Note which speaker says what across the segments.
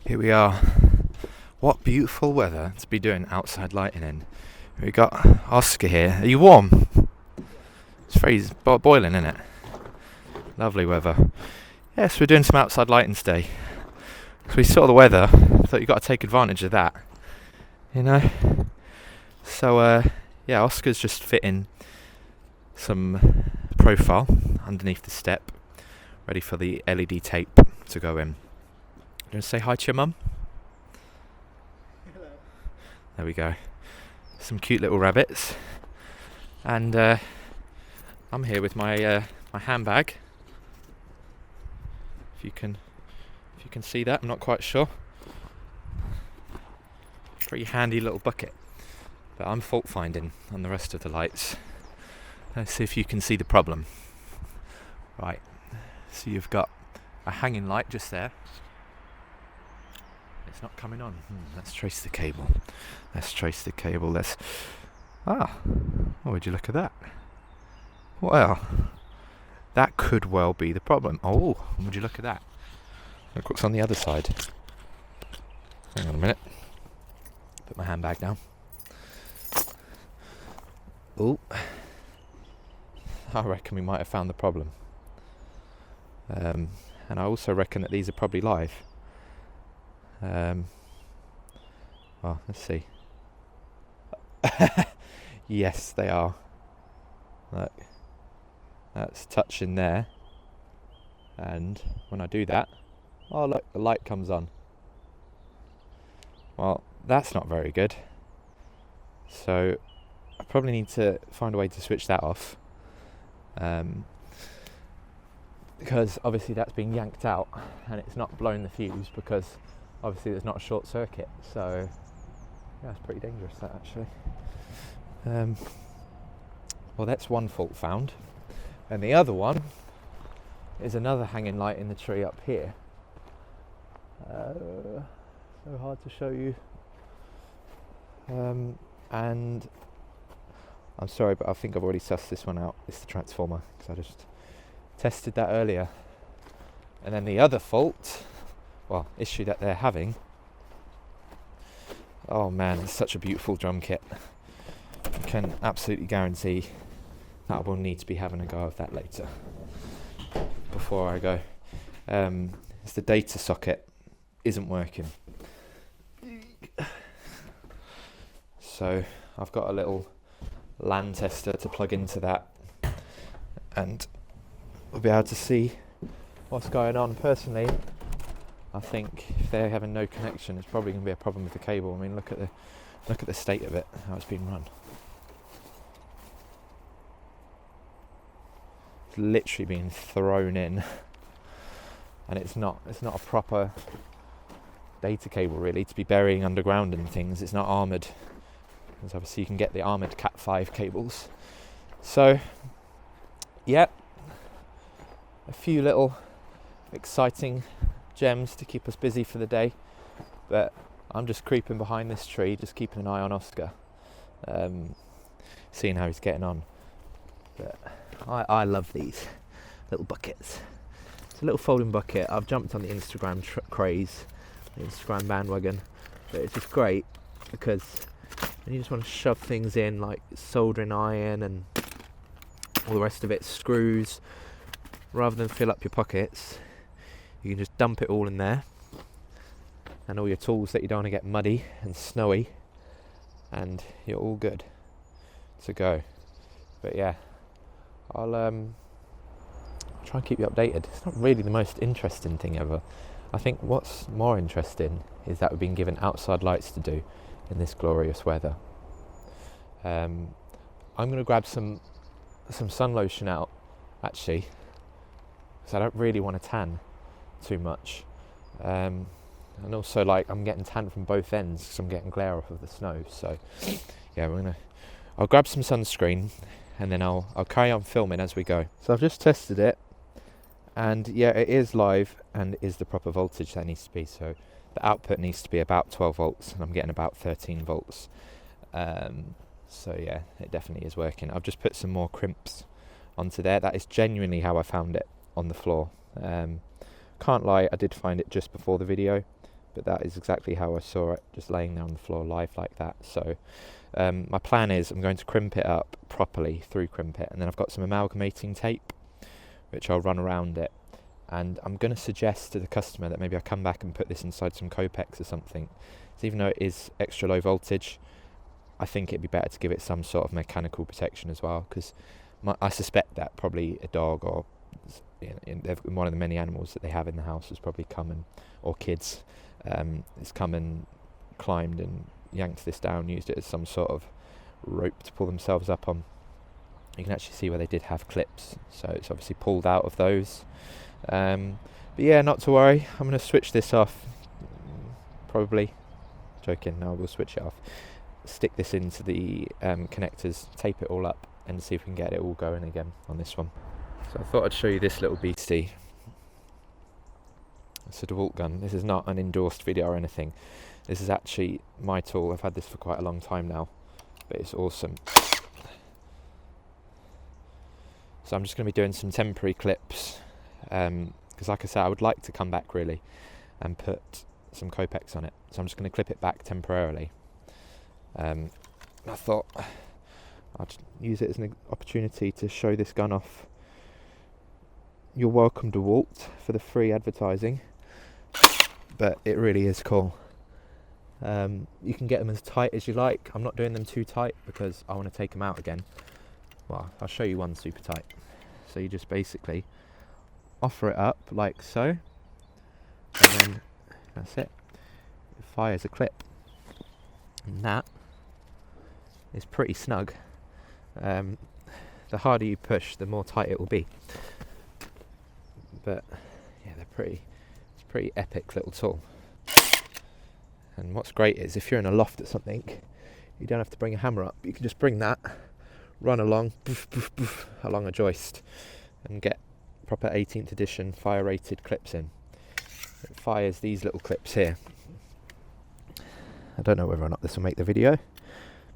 Speaker 1: Here we are. What beautiful weather to be doing outside lighting in. We got Oscar here. Are you warm? It's freezing, boiling, isn't it? Lovely weather. Yes, we're doing some outside lighting today. So we saw the weather, thought you got to take advantage of that. You know? So yeah, Oscar's just fitting some profile underneath the step, ready for the LED tape to go in. You want to say hi to your mum?
Speaker 2: Hello.
Speaker 1: There we go. Some cute little rabbits. And I'm here with my my handbag. If you can see that, I'm not quite sure. Pretty handy little bucket. But I'm fault finding on the rest of the lights. Let's see if you can see the problem. Right. So you've got a hanging light just there. It's not coming on. Let's trace the cable. Oh, would you look at that? Well, that could well be the problem. Oh, would you look at that? Look what's on the other side. Hang on a minute. Put my handbag down. Oh, I reckon we might have found the problem. And I also reckon that these are probably live. Well, let's see. Yes, they are. Look, that's touching there. And when I do that, oh look, the light comes on. Well, that's not very good. So I probably need to find a way to switch that off. Because obviously that's being yanked out and it's not blowing the fuse because obviously there's not a short circuit. So yeah, it's pretty dangerous that actually. Well, that's one fault found. And the other one is another hanging light in the tree up here. So hard to show you. And I'm sorry, but I think I've already sussed this one out. It's the transformer, because I just tested that earlier. And then the other issue that they're having. Oh man, it's such a beautiful drum kit. I can absolutely guarantee that I will need to be having a go of that later. Before I go. It's the data socket isn't working. So I've got a little LAN tester to plug into that and we'll be able to see what's going on. Personally, I think if they're having no connection, it's probably going to be a problem with the cable. I mean, look at the state of it, how it's been run. It's literally being thrown in, and it's not a proper data cable really to be burying underground and things. It's not armoured. Because obviously you can get the armoured Cat 5 cables. So, yeah, a few little exciting gems to keep us busy for the day. But I'm just creeping behind this tree, just keeping an eye on Oscar, seeing how he's getting on. But I love these little buckets. It's a little folding bucket. I've jumped on the Instagram craze, the Instagram bandwagon. But it's just great because when you just want to shove things in like soldering iron and all the rest of it, screws, rather than fill up your pockets, you can just dump it all in there, and all your tools that you don't want to get muddy and snowy, and you're all good to go. But yeah, I'll try and keep you updated. It's not really the most interesting thing ever. I think what's more interesting is that we've been given outside lights to do in this glorious weather. I'm going to grab some sun lotion out actually, because I don't really want to tan too much, and also like I'm getting tan from both ends because I'm getting glare off of the snow. So yeah, I'll grab some sunscreen and then I'll carry on filming as we go. So I've just tested it, and yeah, it is live and is the proper voltage that needs to be. So the output needs to be about 12 volts and I'm getting about 13 volts. So yeah, it definitely is working. I've just put some more crimps onto there. That is genuinely how I found it on the floor. Can't lie, I did find it just before the video, but that is exactly how I saw it, just laying there on the floor live like that. So my plan is I'm going to crimp it up properly, through crimp it, and then I've got some amalgamating tape which I'll run around it, and I'm going to suggest to the customer that maybe I come back and put this inside some Copex or something. So even though it is extra low voltage, I think it'd be better to give it some sort of mechanical protection as well, because I suspect that probably a dog or one of the many animals that they have in the house has probably come and, or kids, has come and climbed and yanked this down, used it as some sort of rope to pull themselves up on. You can actually see where they did have clips, so it's obviously pulled out of those. But yeah, not to worry, I'm going to switch this off, probably, joking, no, we'll switch it off, stick this into the connectors, tape it all up, and see if we can get it all going again on this one. So I thought I'd show you this little beastie. It's a DeWalt gun. This is not an endorsed video or anything. This is actually my tool. I've had this for quite a long time now, but it's awesome. So I'm just going to be doing some temporary clips, because like I said, I would like to come back really and put some Copex on it. So I'm just going to clip it back temporarily. I thought I'd use it as an opportunity to show this gun off. You're welcome, DeWalt, for the free advertising, but it really is cool. You can get them as tight as you like. I'm not doing them too tight because I want to take them out again. Well, I'll show you one super tight. So you just basically offer it up like so, and then that's it. It fires a clip, and that is pretty snug. The harder you push, the more tight it will be. But yeah, it's a pretty epic little tool. And what's great is if you're in a loft or something, you don't have to bring a hammer up. You can just bring that, run along, boof, boof, boof, along a joist, and get proper 18th edition fire rated clips in. It fires these little clips here. I don't know whether or not this will make the video,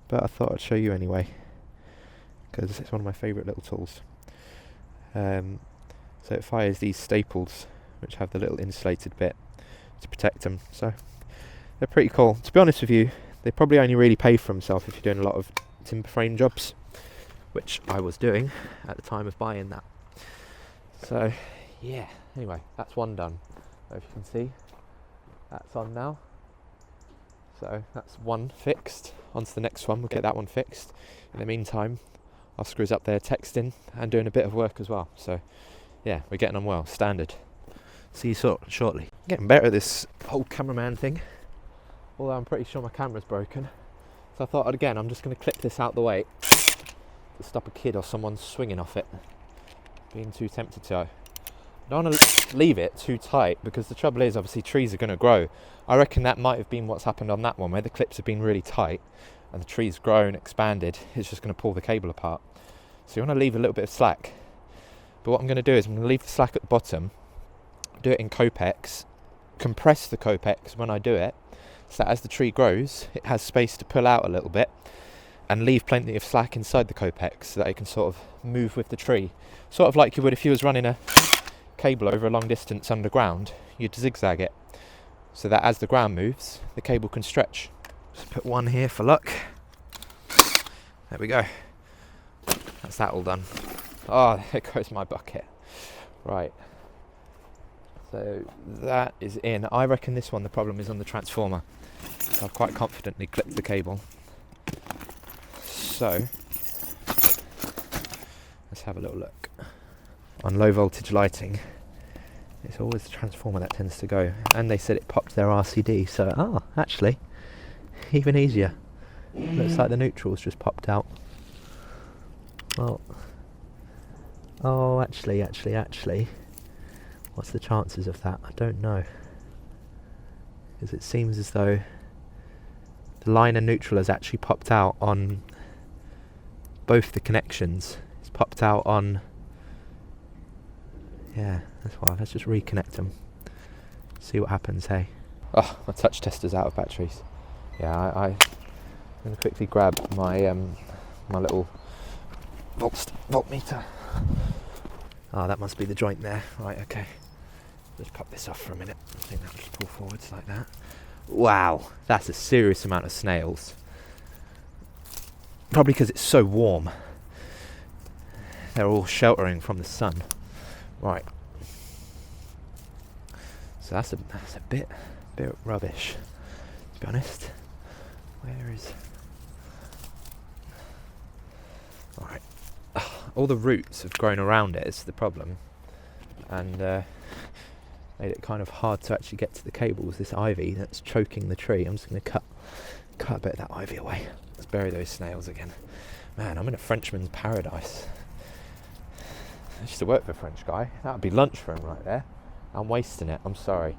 Speaker 1: but I thought I'd show you anyway, because it's one of my favourite little tools. So it fires these staples, which have the little insulated bit to protect them. So they're pretty cool. To be honest with you, they probably only really pay for themselves if you're doing a lot of timber frame jobs, which I was doing at the time of buying that. So yeah, anyway, that's one done. So if you can see, that's on now. So that's one fixed. On to the next one, we'll get that one fixed. In the meantime, Oscar up there texting and doing a bit of work as well. So yeah, we're getting on well, standard. See you shortly. Getting better at this whole cameraman thing, although I'm pretty sure my camera's broken. So I thought, again, I'm just going to clip this out the way to stop a kid or someone swinging off it, being too tempted to. I don't want to leave it too tight, because the trouble is, obviously, trees are going to grow. I reckon that might have been what's happened on that one, where the clips have been really tight and the tree's grown, expanded. It's just going to pull the cable apart. So you want to leave a little bit of slack. But what I'm going to do is I'm going to leave the slack at the bottom, do it in Copex, compress the Copex when I do it, so that as the tree grows, it has space to pull out a little bit, and leave plenty of slack inside the Copex so that it can sort of move with the tree. Sort of like you would if you was running a cable over a long distance underground. You'd zigzag it so that as the ground moves, the cable can stretch. Just put one here for luck. There we go. That's that all done. Oh, there goes my bucket. Right. So that is in. I reckon this one, the problem is on the transformer. So I've quite confidently clipped the cable. So let's have a little look. On low voltage lighting, it's always the transformer that tends to go. And they said it popped their RCD, so actually, even easier. Looks like the neutral's just popped out. Well, oh, actually, what's the chances of that? I don't know. Because it seems as though the line and neutral has actually popped out on both the connections. It's popped out on... Yeah, that's why. Let's just reconnect them. See what happens, hey. Oh, my touch tester's out of batteries. Yeah, I'm going to quickly grab my my little voltmeter. Ah, that must be the joint there. Right, okay. Let's pop this off for a minute. I think that'll just pull forwards like that. Wow, that's a serious amount of snails. Probably because it's so warm. They're all sheltering from the sun. Right. So that's a bit rubbish, to be honest. Where is... Right. All the roots have grown around it is the problem. And made it kind of hard to actually get to the cables. This ivy that's choking the tree. I'm just going to cut a bit of that ivy away. Let's bury those snails again. Man, I'm in a Frenchman's paradise. I used to work for a French guy. That would be lunch for him right there. I'm wasting it. I'm sorry.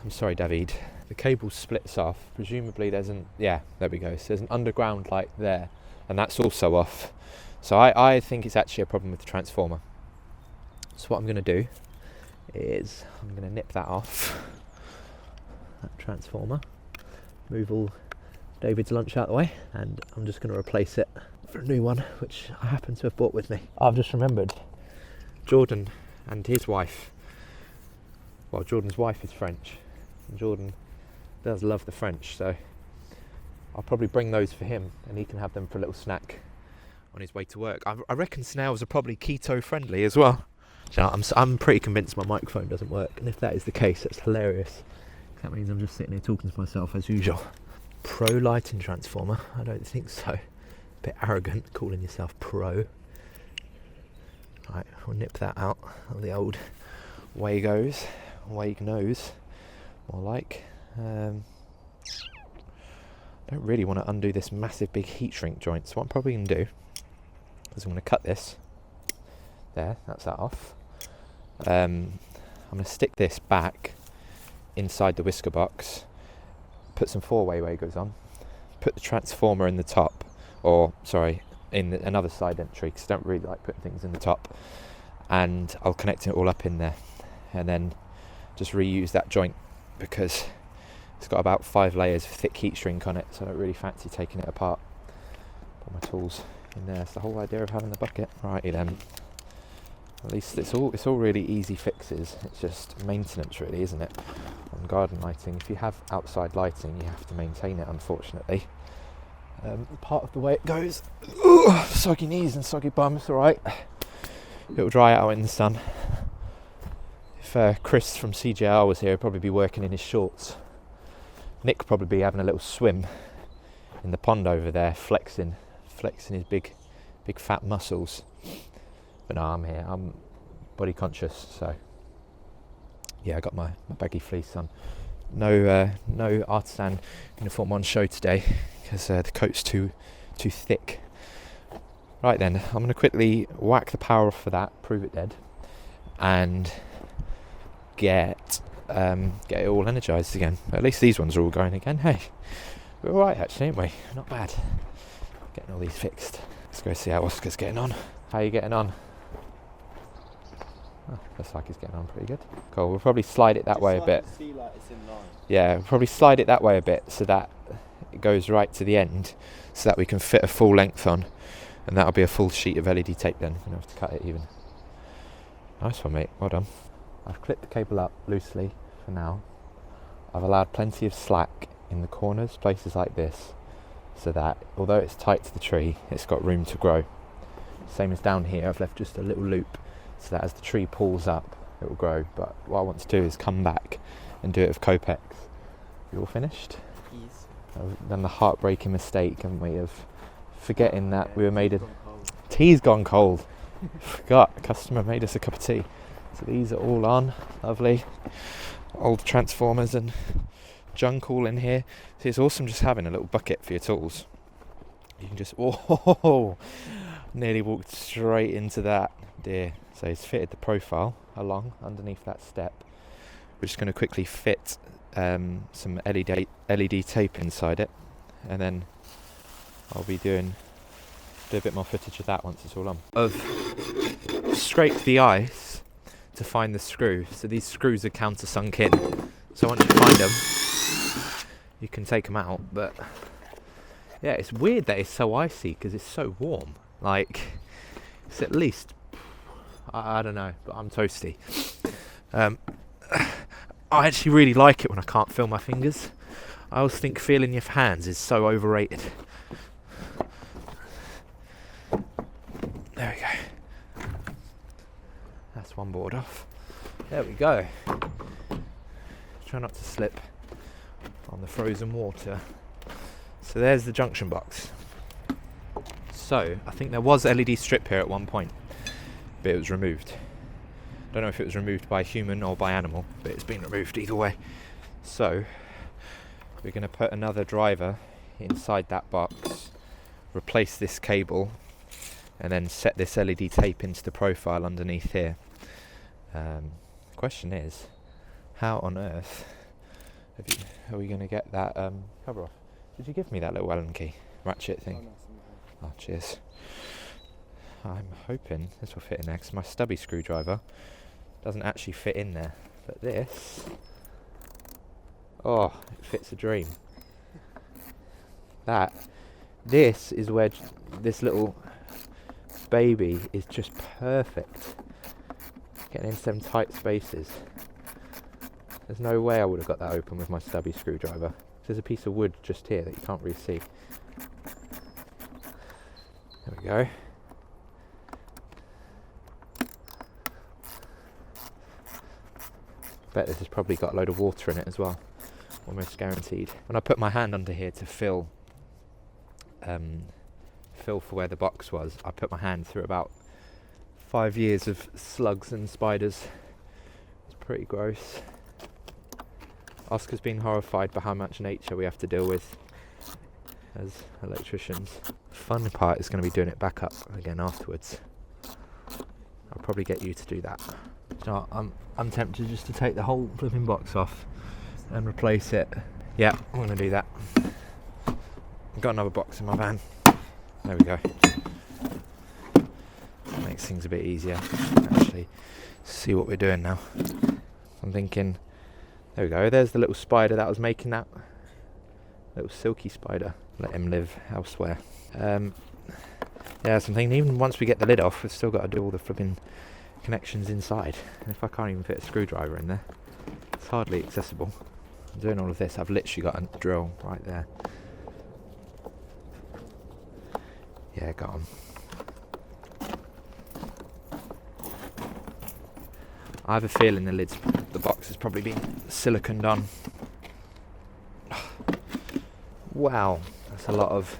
Speaker 1: I'm sorry, David. The cable splits off. Presumably there's yeah, there we go. So there's an underground light there, and that's also off. So I think it's actually a problem with the transformer. So what I'm going to do is I'm going to nip that off, that transformer, move all David's lunch out of the way, and I'm just going to replace it for a new one, which I happen to have brought with me. I've just remembered Jordan and his wife. Well, Jordan's wife is French, and Jordan does love the French, so I'll probably bring those for him, and he can have them for a little snack on his way to work. I reckon snails are probably keto friendly as well. So I'm pretty convinced my microphone doesn't work, and if that is the case, that's hilarious. That means I'm just sitting here talking to myself as usual. Pro lighting transformer? I don't think so. A bit arrogant calling yourself pro. Right, we'll nip that out. The old Wagos, Wagnose, more like. Don't really want to undo this massive big heat shrink joint, so what I'm probably going to do is I'm going to cut this. There, that's that off. I'm going to stick this back inside the whisker box, put some 4-way Wagos on, put the transformer in the top, or sorry, in another side entry, because I don't really like putting things in the top, and I'll connect it all up in there, and then just reuse that joint, because it's got about 5 layers of thick heat shrink on it, so I don't really fancy taking it apart. Put my tools in there. It's the whole idea of having the bucket. Righty then. At least it's all really easy fixes. It's just maintenance, really, isn't it? On garden lighting, if you have outside lighting, you have to maintain it, unfortunately. Part of the way it goes. Ooh, soggy knees and soggy bums, alright. It'll dry out in the sun. If Chris from CJR was here, he'd probably be working in his shorts. Nick would probably be having a little swim in the pond over there, flexing his big fat muscles. But no, I'm here. I'm body conscious, so yeah, I got my baggy fleece on. No artisan uniform on show today because the coat's too thick. Right then, I'm going to quickly whack the power off for that, prove it dead, and get it all energised again. But at least these ones are all going again. Hey, we're alright actually, ain't we? Not bad. Getting all these fixed. Let's go see how Oscar's getting on. How are you getting on? Oh, looks like he's getting on pretty good. Cool, we'll probably slide it that way a bit. Yeah, we'll probably slide it that way a bit so that it goes right to the end, so that we can fit a full length on, and that'll be a full sheet of LED tape then. We don't have to cut it even. Nice one, mate. Well done. I've clipped the cable up loosely for now. I've allowed plenty of slack in the corners, places like this, so that although it's tight to the tree, it's got room to grow. Same as down here, I've left just a little loop so that as the tree pulls up, it will grow. But what I want to do is come back and do it with Copex. You all finished?
Speaker 2: Yes.
Speaker 1: I've done the heartbreaking mistake, haven't we, of forgetting that we were made of... Tea's gone cold. Forgot, a customer made us a cup of tea. So these are all on, lovely. Old transformers and junk all in here. So it's awesome just having a little bucket for your tools. You can just, oh, nearly walked straight into that, dear. So it's fitted the profile along underneath that step. We're just going to quickly fit some LED tape inside it, and then I'll be do a bit more footage of that once it's all on. I've scraped the ice to find the screw. So these screws are countersunk in. So once you find them, you can take them out. But yeah, it's weird that it's so icy because it's so warm. Like, it's at least, I don't know, but I'm toasty. I actually really like it when I can't feel my fingers. I always think feeling your hands is so overrated. There we go. That's one board off. There we go. Try not to slip on the frozen water. So there's the junction box. So I think there was LED strip here at one point, but it was removed. Don't know if it was removed by human or by animal, but it's been removed either way. So we're going to put another driver inside that box, replace this cable, and then set this LED tape into the profile underneath here. The question is, how on earth are we going to get that cover off? Did you give me that little Allen key ratchet thing? Oh, cheers. I'm hoping this will fit in there, because my stubby screwdriver doesn't actually fit in there, but this, oh, it fits a dream. This is where this little baby is just perfect, getting into them tight spaces. There's no way I would have got that open with my stubby screwdriver. There's a piece of wood just here that you can't really see. There we go. Bet this has probably got a load of water in it as well, almost guaranteed. When I put my hand under here to fill for where the box was, I put my hand through about 5 years of slugs and spiders. It's pretty gross. Oscar's been horrified by how much nature we have to deal with as electricians. Fun part is going to be doing it back up again afterwards. I'll probably get you to do that. So I'm tempted just to take the whole flipping box off and replace it. Yeah, I'm going to do that. I've got another box in my van. There we go. That makes things a bit easier. Actually, see what we're doing now. I'm thinking, there we go. There's the little spider that was making that. Little silky spider. Let him live elsewhere. Yeah, so I'm thinking even once we get the lid off, we've still got to do all the flipping connections inside. And if I can't even fit a screwdriver in there, it's hardly accessible. I'm doing all of this. I've literally got a drill right there. Yeah, got 'em. I have a feeling the box has probably been siliconed on. Wow, that's a lot of,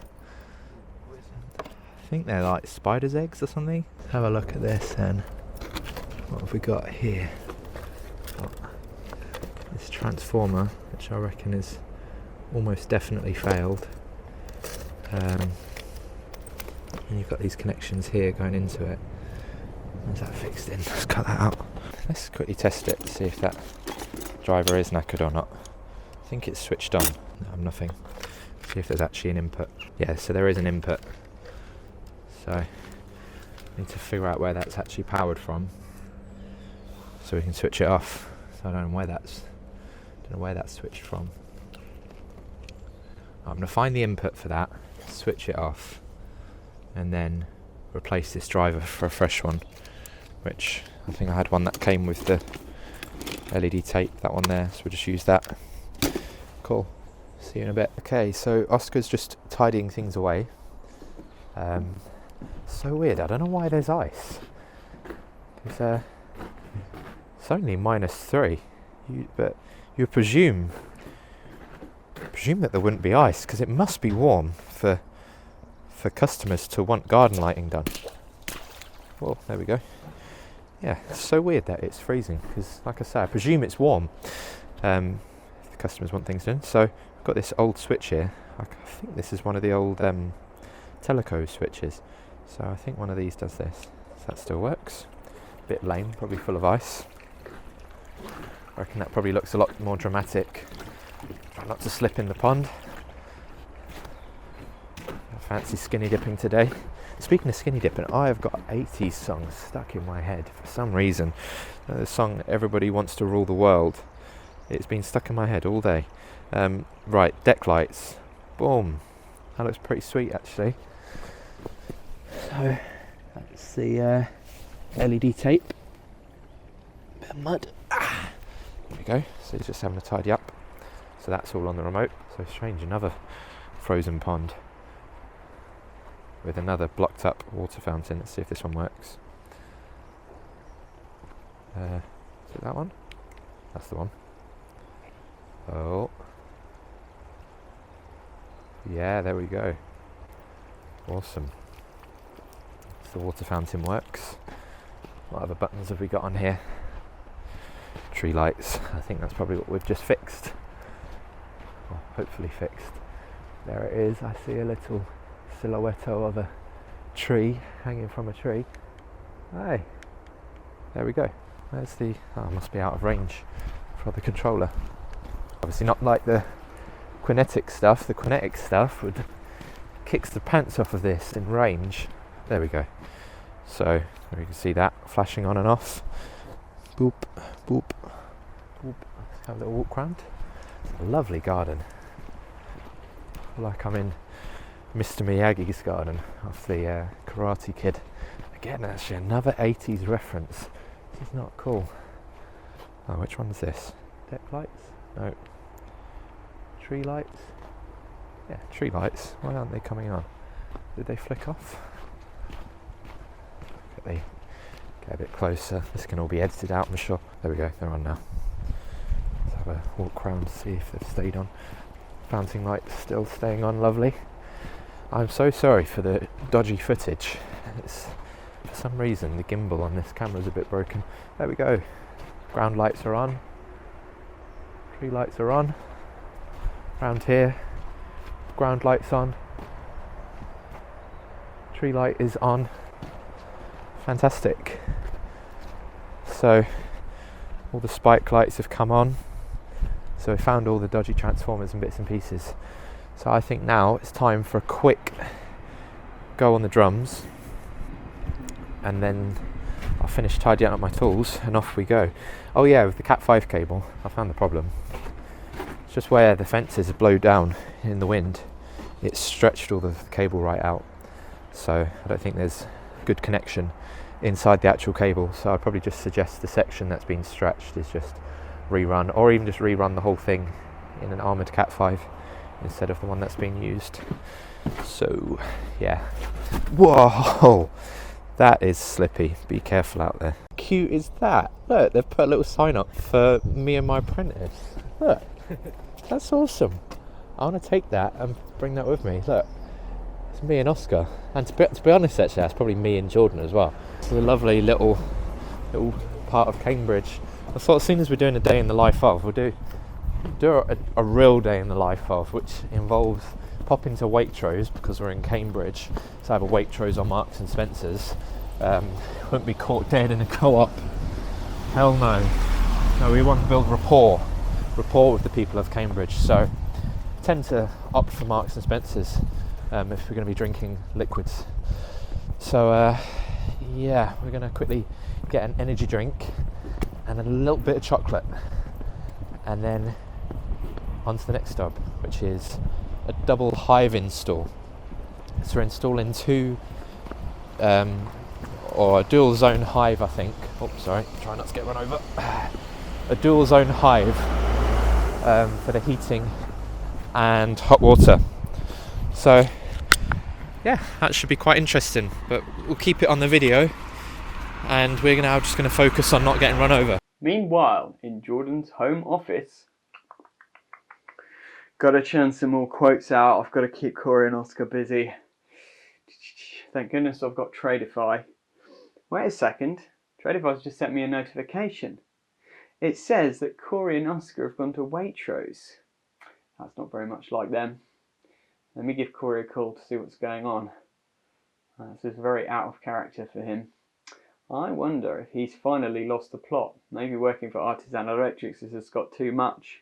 Speaker 1: I think they're like spider's eggs or something. Let's have a look at this then. What have we got here? Got this transformer, which I reckon is almost definitely failed. And you've got these connections here going into it. Where's that fixed in? Let's cut that out. Let's quickly test it to see if that driver is knackered or not. I think it's switched on. No, nothing. See if there's actually an input. Yeah, so there is an input. So I need to figure out where that's actually powered from, so we can switch it off. So I don't know where that's switched from. I'm going to find the input for that, switch it off, and then replace this driver for a fresh one, which I think I had one that came with the LED tape, that one there, so we'll just use that. Cool. See you in a bit. Okay, so Oscar's just tidying things away. So weird, I don't know why there's ice. It's only -3, but you presume that there wouldn't be ice, because it must be warm for customers to want garden lighting done. Well, there we go. Yeah, it's so weird that it's freezing, because like I say, I presume it's warm if the customers want things done. So I've got this old switch here. I think this is one of the old Teleco switches. So I think one of these does this. So that still works. Bit lame, probably full of ice. I reckon that probably looks a lot more dramatic. Try not to slip in the pond. Fancy skinny dipping today. Speaking of skinny dipping, I have got 80s songs stuck in my head for some reason. The song "Everybody Wants to Rule the World." It's been stuck in my head all day. Right, deck lights. Boom. That looks pretty sweet actually. So that's the LED tape. Bit of mud. There we go. So he's just having a tidy up. So that's all on the remote. So strange, another frozen pond with another blocked up water fountain. Let's see if this one works. Is it that one? That's the one. Oh. Yeah, there we go. Awesome. So the water fountain works. What other buttons have we got on here? Tree lights. I think that's probably what we've just fixed. Or hopefully fixed. There it is. I see a little silhouette of a tree hanging from a tree. Hey, there we go. There's the, oh, must be out of range for the controller. Obviously not like the kinetic stuff. The kinetic stuff would kicks the pants off of this in range. There we go. So there you can see that flashing on and off. Boop, boop, boop. Let's have a little walk round. A lovely garden. I feel like I'm in Mr. Miyagi's garden off the Karate Kid. Again, actually another 80s reference. This is not cool. Oh, which one is this? Deck lights? No. Tree lights? Yeah, tree lights. Why aren't they coming on? Did they flick off? Get a bit closer. This can all be edited out, I'm sure. There we go, they're on now. Let's have a walk around to see if they've stayed on. Fountain lights still staying on, lovely. I'm so sorry for the dodgy footage. It's, for some reason the gimbal on this camera is a bit broken. There we go. Ground lights are on. Tree lights are on. Around here, ground lights on. Tree light is on. Fantastic. So all the spike lights have come on. So we found all the dodgy transformers and bits and pieces. So I think now it's time for a quick go on the drums, and then I'll finish tidying up my tools and off we go. Oh yeah, with the Cat 5 cable, I found the problem. It's just where the fences blow down in the wind, it's stretched all the cable right out. So I don't think there's good connection inside the actual cable. So I'd probably just suggest the section that's been stretched is just rerun, or even just rerun the whole thing in an armoured Cat 5 instead of the one that's being used. So yeah. Whoa, that is slippy. Be careful out there. Cute is that? Look, they've put a little sign up for me and my apprentice. Look, that's awesome. I want to take that and bring that with me. Look, it's me and Oscar, and to be honest, actually, that's probably me and Jordan as well. It's a lovely little part of Cambridge. I thought as soon as we're doing a day in the life of, we'll do a real day in the life of, which involves popping to Waitrose because we're in Cambridge. So I have a Waitrose on Marks and Spencer's. Won't be caught dead in a co-op. Hell no. No, we want to build rapport with the people of Cambridge. So I tend to opt for Marks and Spencer's if we're going to be drinking liquids. So yeah, we're going to quickly get an energy drink and a little bit of chocolate, and then on to the next stop, which is a double hive install. So we're installing two or a dual zone hive, I think. Oh, sorry, try not to get run over. A dual zone hive for the heating and hot water. So yeah, that should be quite interesting, but we'll keep it on the video, and we're now just going to focus on not getting run over.
Speaker 2: Meanwhile, in Jordan's home office, got to churn some more quotes out. I've got to keep Cory and Oscar busy. Thank goodness I've got Tradeify. Wait a second, Tradeify's just sent me a notification. It says that Cory and Oscar have gone to Waitrose. That's not very much like them. Let me give Cory a call to see what's going on. This is very out of character for him. I wonder if he's finally lost the plot. Maybe working for Artisan Electrics has just got too much.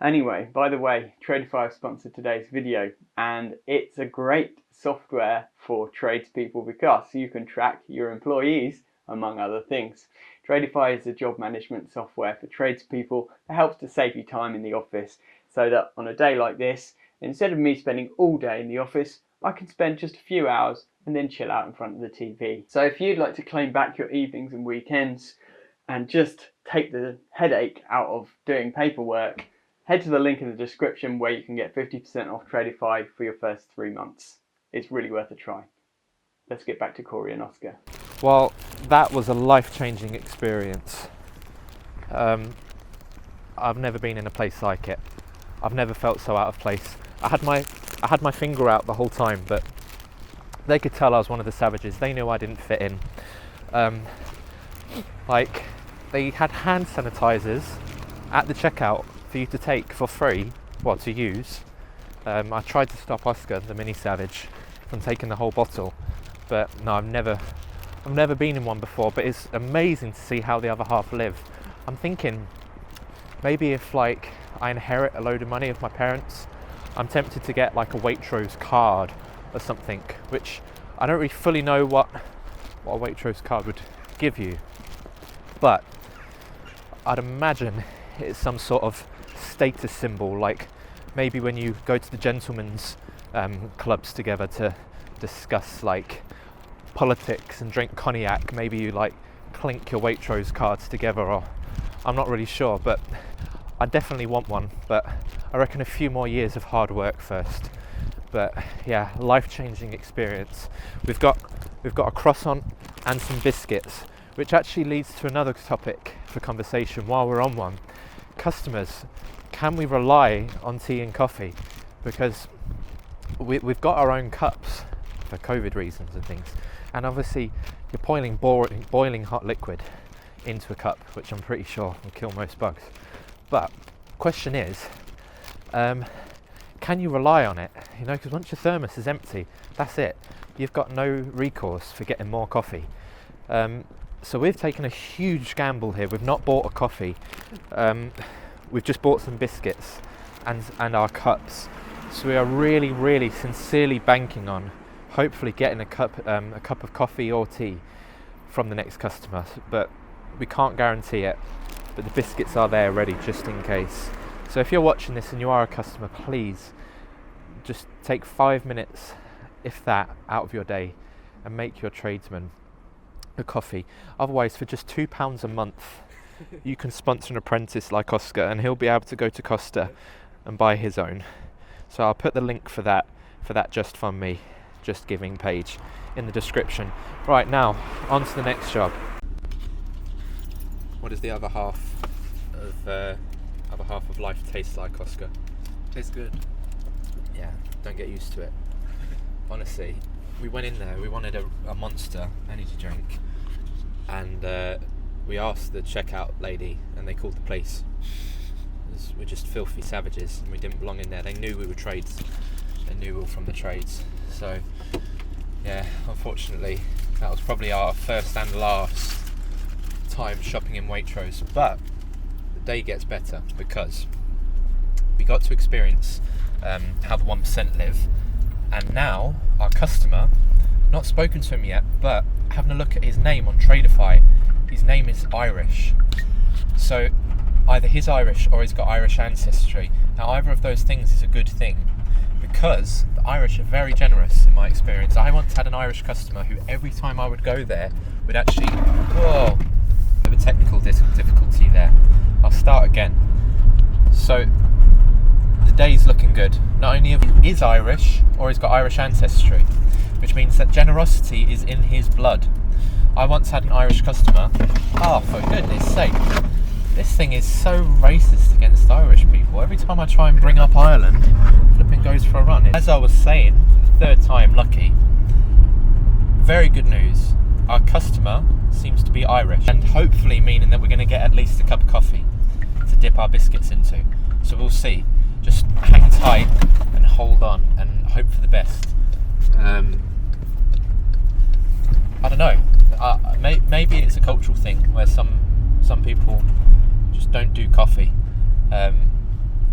Speaker 2: Anyway, by the way, Tradeify have sponsored today's video, and it's a great software for tradespeople because you can track your employees, among other things. Tradeify is a job management software for tradespeople that helps to save you time in the office, so that on a day like this, instead of me spending all day in the office, I can spend just a few hours and then chill out in front of the TV. So if you'd like to claim back your evenings and weekends and just take the headache out of doing paperwork, head to the link in the description where you can get 50% off Tradify for your first 3 months. It's really worth a try. Let's get back to Cory and Oscar.
Speaker 1: Well, that was a life-changing experience. I've never been in a place like it. I've never felt so out of place. I had my finger out the whole time, but they could tell I was one of the savages. They knew I didn't fit in. Like, they had hand sanitizers at the checkout for you to take for free, well, to use. I tried to stop Oscar, the mini savage, from taking the whole bottle, but no, I've never been in one before. But it's amazing to see how the other half live. I'm thinking maybe if like I inherit a load of money of my parents, I'm tempted to get like a Waitrose card or something, which I don't really fully know what a Waitrose card would give you, but I'd imagine it's some sort of status symbol, like maybe when you go to the gentlemen's clubs together to discuss like politics and drink cognac, maybe you like clink your Waitrose cards together, or I'm not really sure, but I definitely want one, but I reckon a few more years of hard work first. But yeah, life-changing experience. We've got a croissant and some biscuits, which actually leads to another topic for conversation while we're on one. Customers, can we rely on tea and coffee? Because we've got our own cups for COVID reasons and things, and obviously you're boiling hot liquid into a cup, which I'm pretty sure will kill most bugs. But question is, can you rely on it? You know, because once your thermos is empty, that's it. You've got no recourse for getting more coffee. So we've taken a huge gamble here. We've not bought a coffee. We've just bought some biscuits and our cups. So we are really, really sincerely banking on hopefully getting a cup of coffee or tea from the next customer. But we can't guarantee it. But the biscuits are there ready just in case. So if you're watching this and you are a customer, please just take 5 minutes, if that, out of your day and make your tradesman a coffee. Otherwise, for just £2 a month, you can sponsor an apprentice like Oscar, and he'll be able to go to Costa and buy his own. So I'll put the link for that Just Fund Me, Just Giving page in the description. Right, now on to the next job. What does the other half of life taste like, Oscar?
Speaker 3: Tastes good.
Speaker 1: Yeah, don't get used to it. Honestly, we went in there, we wanted a Monster energy drink, and we asked the checkout lady, and they called the police. We're just filthy savages, and we didn't belong in there. They knew we were trades. They knew we were from the trades. So, yeah, unfortunately, that was probably our first and last time shopping in Waitrose. But the day gets better because we got to experience how the 1% live, and now our customer, not spoken to him yet, but having a look at his name on Tradify, his name is Irish. So either he's Irish or he's got Irish ancestry. Now either of those things is a good thing, because the Irish are very generous in my experience. I once had an Irish customer who every time I would go there would actually, whoa, bit of a technical difficulty there. I'll start again. So the day's looking good. Not only is Irish, or he's got Irish ancestry, which means that generosity is in his blood. I once had an Irish customer, for goodness sake, this thing is so racist against Irish people. Every time I try and bring up Ireland, flipping goes for a run. As I was saying, the third time lucky, very good news. Our customer seems to be Irish, and hopefully meaning that we're going to get at least a cup of coffee to dip our biscuits into. So we'll see. Just hang tight and hold on and hope for the best. I don't know. Maybe it's a cultural thing where some people just don't do coffee.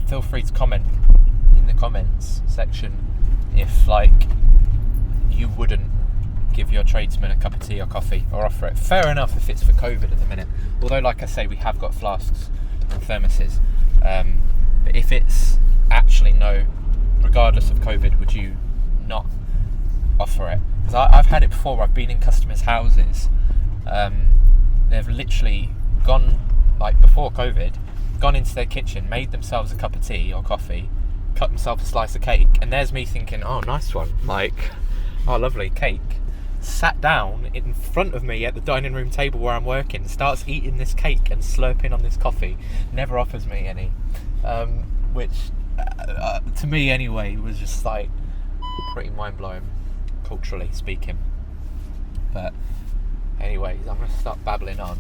Speaker 1: Feel free to comment in the comments section if you wouldn't give your tradesman a cup of tea or coffee or offer it. Fair enough if it's for COVID at the minute. Although, like I say, we have got flasks and thermoses. But if it's actually no, regardless of COVID, would you not offer it? Because I've had it before. I've been in customers' houses. They've literally gone, like before COVID, gone into their kitchen, made themselves a cup of tea or coffee, cut themselves a slice of cake, and there's me thinking, oh, nice one, like, oh, lovely cake. Sat down in front of me at the dining room table where I'm working, starts eating this cake and slurping on this coffee, never offers me any, which to me anyway was just like pretty mind-blowing, culturally speaking. But anyways, I'm going to start babbling on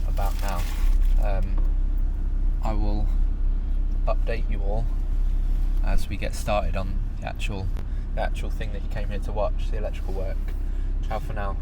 Speaker 1: about now. I will update you all as we get started on the actual thing that you came here to watch, the electrical work. Ciao for now.